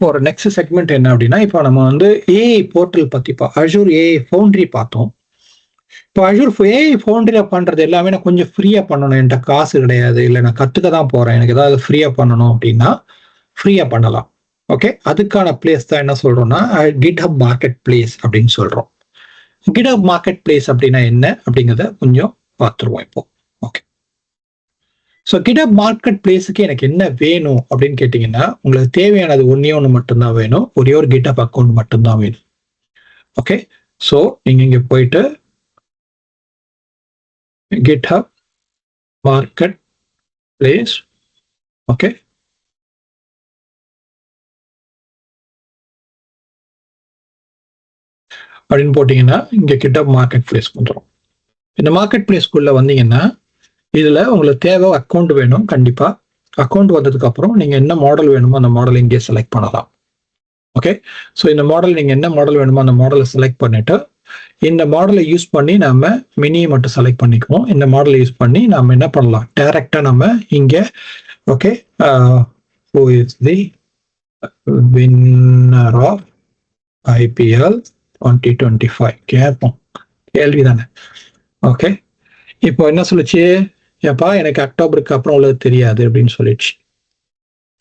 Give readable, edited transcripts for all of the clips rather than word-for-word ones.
போற next segment என்ன அப்படின்னா, இப்போ நம்ம வந்து ஏஐ போர்ட்டல் பத்தி அஷூர் ஏஐ ஃபவுண்டரி பார்த்தோம். இப்போ அஷூர் ஏஐ ஃபவுண்டரியில பண்றது எல்லாமே நான் கொஞ்சம் ஃப்ரீயா பண்ணணும், என்கிட்ட காசு கிடையாது, இல்லை நான் கத்துக்க தான் போறேன், எனக்கு ஏதாவது ஃப்ரீயா பண்ணணும் அப்படின்னா ஃப்ரீயா பண்ணலாம். ஓகே, அதுக்கான பிளேஸ் தான் என்ன சொல்றோம்னா GitHub மார்க்கெட் பிளேஸ் அப்படின்னு சொல்றோம். GitHub மார்க்கெட் பிளேஸ் அப்படின்னா என்ன அப்படிங்கிறத கொஞ்சம் பார்த்துருவோம் இப்போ. ஓகே, ஸோ GitHub மார்க்கெட் பிளேஸுக்கு எனக்கு என்ன வேணும் அப்படின்னு கேட்டீங்கன்னா, உங்களுக்கு தேவையானது ஒன்று மட்டும்தான் வேணும், ஒரே ஒரு GitHub அக்கௌண்ட் மட்டும்தான் வேணும். ஓகே, ஸோ நீங்க இங்க போயிட்டு GitHub மார்க்கெட் பிளேஸ், ஓகே, அப்படின்னு போட்டீங்கன்னா இங்க GitHub மார்க்கெட் பிளேஸ் வந்துடும். இந்த மார்க்கெட் பிளேஸ்க்குள்ள வந்தீங்கன்னா இதுல உங்களுக்கு தேவை அக்கௌண்ட் வேணும். கண்டிப்பா அக்கௌண்ட் வந்ததுக்கு அப்புறம் நீங்க என்ன மாடல் வேணுமோ அந்த மாடல் இங்கே செலக்ட் பண்ணலாம். ஓகே, ஸோ இந்த மாடல் நீங்க என்ன மாடல் வேணுமோ அந்த மாடலை செலக்ட் பண்ணிட்டு இந்த மாடலை யூஸ் பண்ணி நம்ம மினியை மட்டும் செலக்ட் பண்ணிக்குவோம். இந்த மாடலை யூஸ் பண்ணி நம்ம என்ன பண்ணலாம், டைரக்டா நம்ம இங்க okay who is the winner of IPL 2025 கேட்போம், கேள்விதானே. ஓகே, இப்போ என்ன சொல்லிச்சு, ஏப்பா எனக்கு அக்டோபருக்கு அப்புறம் உள்ளது தெரியாது அப்படின்னு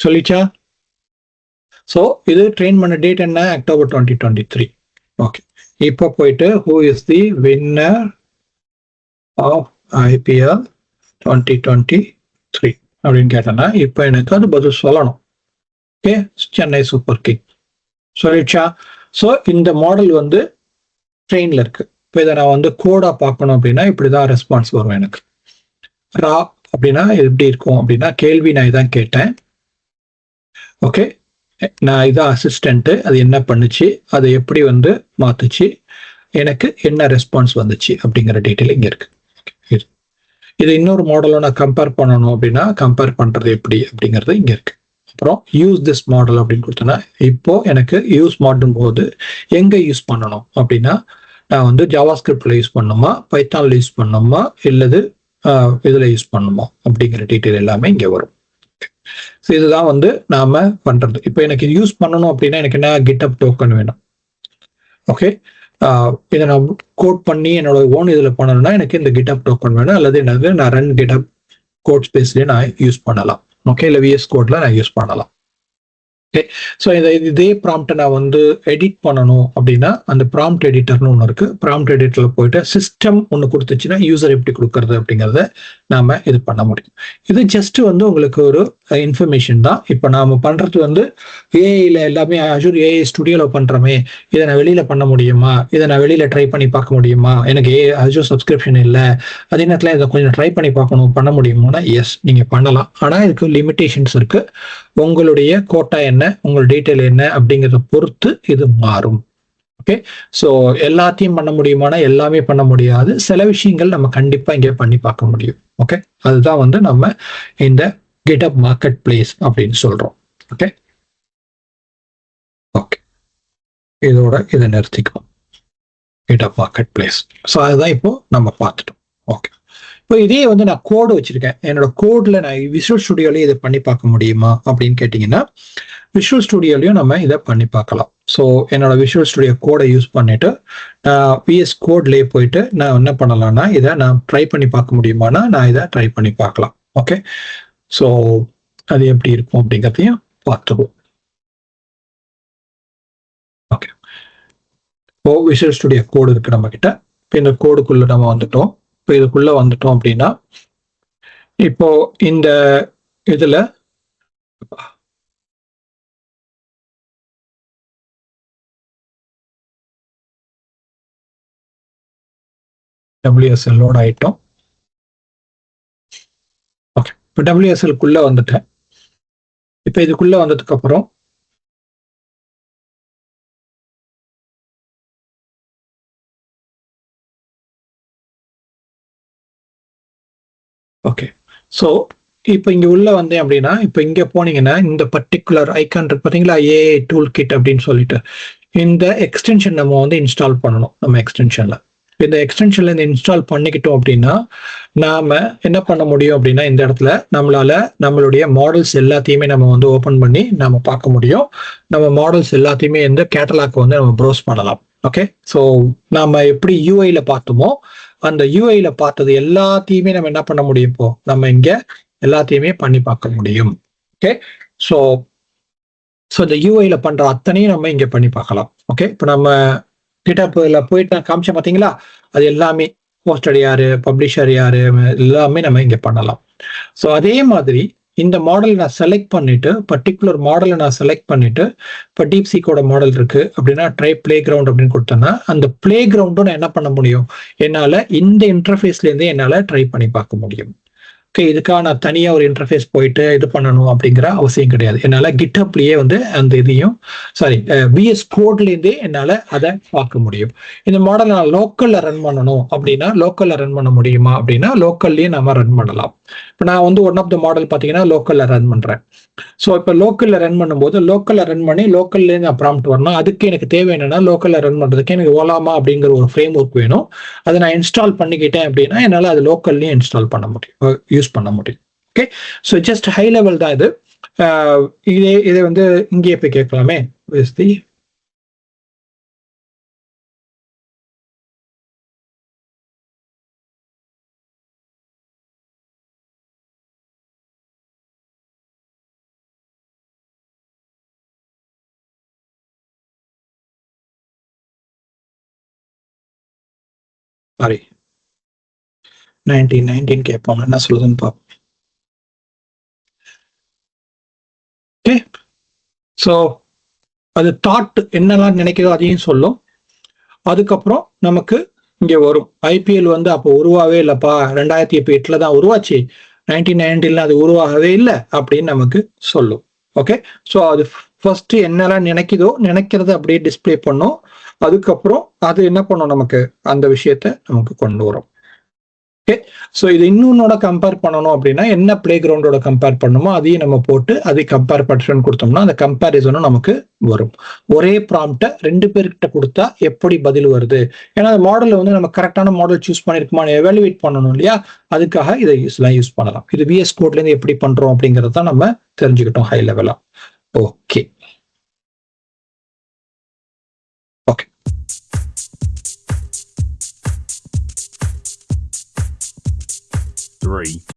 சொல்லிச்சா. ஸோ இது ட்ரெயின் பண்ண டேட் என்ன, அக்டோபர் 2023. ஓகே, இப்போ போயிட்டு who is the winner of IPL 2023 அப்படின்னு கேட்டேன்னா இப்போ எனக்கு அது பதில் சொல்லணும். ஓகே, சென்னை சூப்பர் கிங் சொல்லிடுச்சா. ஸோ இந்த மாடல் வந்து ட்ரெயின்ல இருக்கு. இப்போ இதை நான் வந்து கோடா பார்க்கணும் அப்படின்னா இப்படிதான் ரெஸ்பான்ஸ் வரும் எனக்கு. ரா அப்படின்னா எப்படி இருக்கும் அப்படின்னா, கேள்வி நான் இதான் கேட்டேன். ஓகே, நான் இதான் அசிஸ்டன்ட், அது என்ன பண்ணுச்சு, அதை எப்படி வந்து மாத்துச்சு, எனக்கு என்ன ரெஸ்பான்ஸ் வந்துச்சு அப்படிங்கிற டீட்டெயில் இங்க இருக்கு. இது இன்னொரு மாடலை நான் கம்பேர் பண்ணணும் அப்படின்னா கம்பேர் பண்றது எப்படி அப்படிங்கிறது இங்க இருக்கு. அப்புறம் யூஸ் திஸ் மாடல் அப்படின்னு கொடுத்தேன்னா இப்போ எனக்கு யூஸ் மாடலும் போது எங்க யூஸ் பண்ணணும் அப்படின்னா, நான் வந்து ஜாவாஸ்கிரிப்ட்ல யூஸ் பண்ணணுமா, பைத்தான்ல யூஸ் பண்ணணுமா, இல்லது இதுல யூஸ் பண்ணணுமா அப்படிங்கிற டீட்டெயில் எல்லாமே இங்க வரும். ஸோ இதுதான் வந்து நாம பண்றது. இப்போ எனக்கு யூஸ் பண்ணணும் அப்படின்னா எனக்கு என்ன GitHub டோக்கன் வேணும். ஓகே, இதை நான் கோட் பண்ணி என்னோட ஓன் இதுல பண்ணணும்னா எனக்கு இந்த GitHub டோக்கன் வேணும், அல்லது என்னது நான் ரன் GitHub கோட் ஸ்பேஸ்லயே நான் யூஸ் பண்ணலாம். ஓகே, இல்லை VS கோட்ல நான் யூஸ் பண்ணலாம். ஓகே, ஸோ இதே ப்ராம்ப்டை நான் வந்து எடிட் பண்ணணும் அப்படின்னா அந்த ப்ராம்ப்ட் எடிட்டர்னு ஒன்று இருக்கு. ப்ராம்ப்ட் எடிட்டர்ல போயிட்டு சிஸ்டம் ஒன்று கொடுத்துச்சுன்னா யூசர் எப்படி கொடுக்கறது அப்படிங்கிறத நாம இது பண்ண முடியும். இது ஜஸ்ட் வந்து உங்களுக்கு ஒரு இன்ஃபர்மேஷன் தான். இப்போ நாம பண்றது வந்து ஏஐல எல்லாமே அஷூர் ஏஐ ஸ்டுடியோல பண்றோமே, இதை நான் வெளியில பண்ண முடியுமா, இதை நான் வெளியில ட்ரை பண்ணி பார்க்க முடியுமா, எனக்கு அஷூர் சப்ஸ்கிரிப்ஷன் இல்லை, அதே நேரத்தில் இதை கொஞ்சம் ட்ரை பண்ணி பார்க்கணும் பண்ண முடியுமானா எஸ் நீங்க பண்ணலாம். ஆனால் இதுக்கு லிமிடேஷன்ஸ் இருக்கு. உங்களுடைய கோட்டா என்ன, உங்கள் டீட்டெயில் என்ன அப்படிங்கிறத பொறுத்து இது மாறும். ஓகே, ஸோ எல்லாத்தையும் பண்ண முடியுமானா எல்லாமே பண்ண முடியாது. சில விஷயங்கள் நம்ம கண்டிப்பா இங்கே பண்ணி பார்க்க முடியும். ஓகே, அதுதான் வந்து நம்ம இந்த GitHub மார்க்கெட் பிளேஸ் அப்படின்னு சொல்றோம். ஓகே ஓகே, இதோட இதை நிறுத்திக்கும் GitHub மார்க்கெட் பிளேஸ். ஸோ அதுதான் இப்போ நம்ம பார்த்துட்டோம். ஓகே, இப்போ இதே வந்து நான் கோடு வச்சிருக்கேன், என்னோட கோட்ல நான் விஷுவல் ஸ்டுடியோலயும் இதை பண்ணி பார்க்க முடியுமா அப்படின்னு கேட்டீங்கன்னா விஷுவல் ஸ்டுடியோலையும் நம்ம இதை பண்ணி பார்க்கலாம். ஸோ என்னோட விஷுவல் ஸ்டுடியோ கோடை யூஸ் பண்ணிட்டு VS கோட்லேயே போயிட்டு நான் என்ன பண்ணலாம்னா இதை நான் ட்ரை பண்ணி பார்க்க முடியுமானா நான் இதை ட்ரை பண்ணி பார்க்கலாம். ஓகே, ஸோ அது எப்படி இருக்கும் அப்படிங்கிறதையும் பார்த்துருவோம். ஓகே, இப்போ விஷுவல் ஸ்டுடியோ கோடு இருக்கு நம்ம கிட்ட. இப்போ இந்த கோடுக்குள்ள நம்ம வந்துட்டோம். இப்போ இதுக்குள்ள வந்துட்டோம் அப்படின்னா இப்போ இந்த இதுல WSL லோட் ஆயிட்டோம். ஓகே, இப்போ WSL குள்ள வந்துட்டேன். இப்போ இதுக்குள்ள வந்ததுக்கு அப்புறம் ஓகே, ஸோ இப்போ இங்க உள்ள வந்தேன் அப்படின்னா இப்போ இங்க போனீங்கன்னா இந்த பர்டிகுலர் ஐக்கான் இருக்கு பார்த்தீங்களா, ஏஐ டூல் கிட் அப்படின்னு சொல்லிட்டு இந்த எக்ஸ்டென்ஷன் நம்ம வந்து இன்ஸ்டால் பண்ணணும். நம்ம எக்ஸ்டென்ஷன்ல இந்த எக்ஸ்டென்ஷன்ல இருந்து இன்ஸ்டால் பண்ணிக்கிட்டோம் அப்படின்னா நாம என்ன பண்ண முடியும் அப்படின்னா இந்த இடத்துல நம்மளால நம்மளுடைய மாடல்ஸ் எல்லாத்தையுமே நம்ம வந்து ஓபன் பண்ணி நம்ம பார்க்க முடியும். நம்ம மாடல்ஸ் எல்லாத்தையுமே இந்த கேட்டலாக் வந்து நம்ம ப்ரௌஸ் பண்ணலாம். ஓகே, ஸோ நாம எப்படி யூஐல பார்த்தோமோ அந்த யூஐல பார்த்தது எல்லாத்தையுமே நம்ம என்ன பண்ண முடியும், இப்போ நம்ம இங்க எல்லாத்தையுமே பண்ணி பார்க்க முடியும். ஓகே, ஸோ இந்த யூஐல பண்ற அத்தனையும் நம்ம இங்க பண்ணி பார்க்கலாம். ஓகே, இப்போ நம்ம கிட்டப்ல போயிட்டு நான் காமிச்சேன் பார்த்தீங்களா, அது எல்லாமே போஸ்டர் யாரு, பப்ளிஷர் யாரு, எல்லாமே நம்ம இங்க பண்ணலாம். ஸோ அதே மாதிரி இந்த மாடல் நான் செலக்ட் பண்ணிட்டு பர்டிகுலர் மாடலை நான் செலக்ட் பண்ணிட்டு இப்போ டீப்சீக்கோட மாடல் இருக்கு அப்படின்னா ட்ரை பிளே கிரவுண்ட் அப்படின்னு கொடுத்தேன்னா அந்த பிளே கிரவுண்டும் நான் என்ன பண்ண முடியும், என்னால இந்த இன்டர்ஃபேஸ்ல இருந்தே என்னால ட்ரை பண்ணி பார்க்க முடியும். ஓகே, இதுக்காக நான் தனியா ஒரு இன்டர்ஃபேஸ் போயிட்டு இது பண்ணணும் அப்படிங்கிற அவசியம் கிடையாது. என்னால கிட்ஹப்லயே வந்து அந்த இதையும் VS கோட்ல இருந்தே என்னால அதை பார்க்க முடியும். இந்த மாடல் நான் லோக்கல்ல ரன் பண்ணணும் அப்படின்னா லோக்கல்ல ரன் பண்ண முடியுமா அப்படின்னா லோக்கல்லயே நம்ம ரன் பண்ணலாம். இப்போ நான் வந்து ஒன் ஆஃப் த மாடல் பார்த்தீங்கன்னா லோக்கல்ல ரன் பண்றேன். ஸோ இப்போ லோக்கல்ல ரன் பண்ணும்போது லோக்கல்ல ரன் பண்ணி லோக்கல்ல நான் ப்ராம்ப்ட் வரணும். அதுக்கு எனக்கு தேவை என்னன்னா லோக்கல்ல ரன் பண்றதுக்கு எனக்கு ஓலாமா அப்படிங்கிற ஒரு ஃப்ரேம் ஒர்க் வேணும். அதை நான் இன்ஸ்டால் பண்ணிக்கிட்டேன் அப்படின்னா என்னால் அது லோக்கல்லையும் இன்ஸ்டால் பண்ண முடியும், யூஸ் பண்ண முடியும். Okay, so just high level தான் இது. இதை வந்து இங்கேயே போய் கேட்கலாமே. சாரி 19 கேட்பாங்க, என்ன சொல்லுதுன்னு பார்ப்போம். ஓகே, ஸோ அது தாட் என்னெல்லாம் நினைக்கிறதோ அதையும் சொல்லும். அதுக்கப்புறம் நமக்கு இங்க வரும் IPL வந்து அப்போ உருவாவே இல்லப்பா, 2008 தான் உருவாச்சு, 1990 அது உருவாகவே இல்லை அப்படின்னு நமக்கு சொல்லும். ஓகே, ஸோ அது ஃபர்ஸ்ட் என்னெல்லாம் நினைக்கிறத அப்படியே டிஸ்பிளே பண்ணும். அதுக்கப்புறம் அது என்ன பண்ணும், நமக்கு அந்த விஷயத்த நமக்கு கொண்டு வரும். ஓகே, ஸோ இது இன்னொன்னோட கம்பேர் பண்ணணும் அப்படின்னா என்ன பிளே கிரவுண்டோட கம்பேர் பண்ணுமோ அதையும் நம்ம போட்டு அதை கம்பேர் பண்றேன்னு கொடுத்தோம்னா அந்த கம்பேரிசனும் நமக்கு வரும். ஒரே ப்ராம்ப்டை 2 பேர்கிட்ட கொடுத்தா எப்படி பதில் வருது, ஏன்னா அந்த மாடல் வந்து நம்ம கரெக்டான மாடல் சூஸ் பண்ணிருக்குமான்னு எவாலுவேட் பண்ணணும் இல்லையா, அதுக்காக இதை யூஸ் பண்ணலாம். இது VS கோட்ல இருந்து எப்படி பண்றோம் அப்படிங்கறத தான் நம்ம தெரிஞ்சுக்கிட்டோம் ஹை லெவலா. Okay okay Three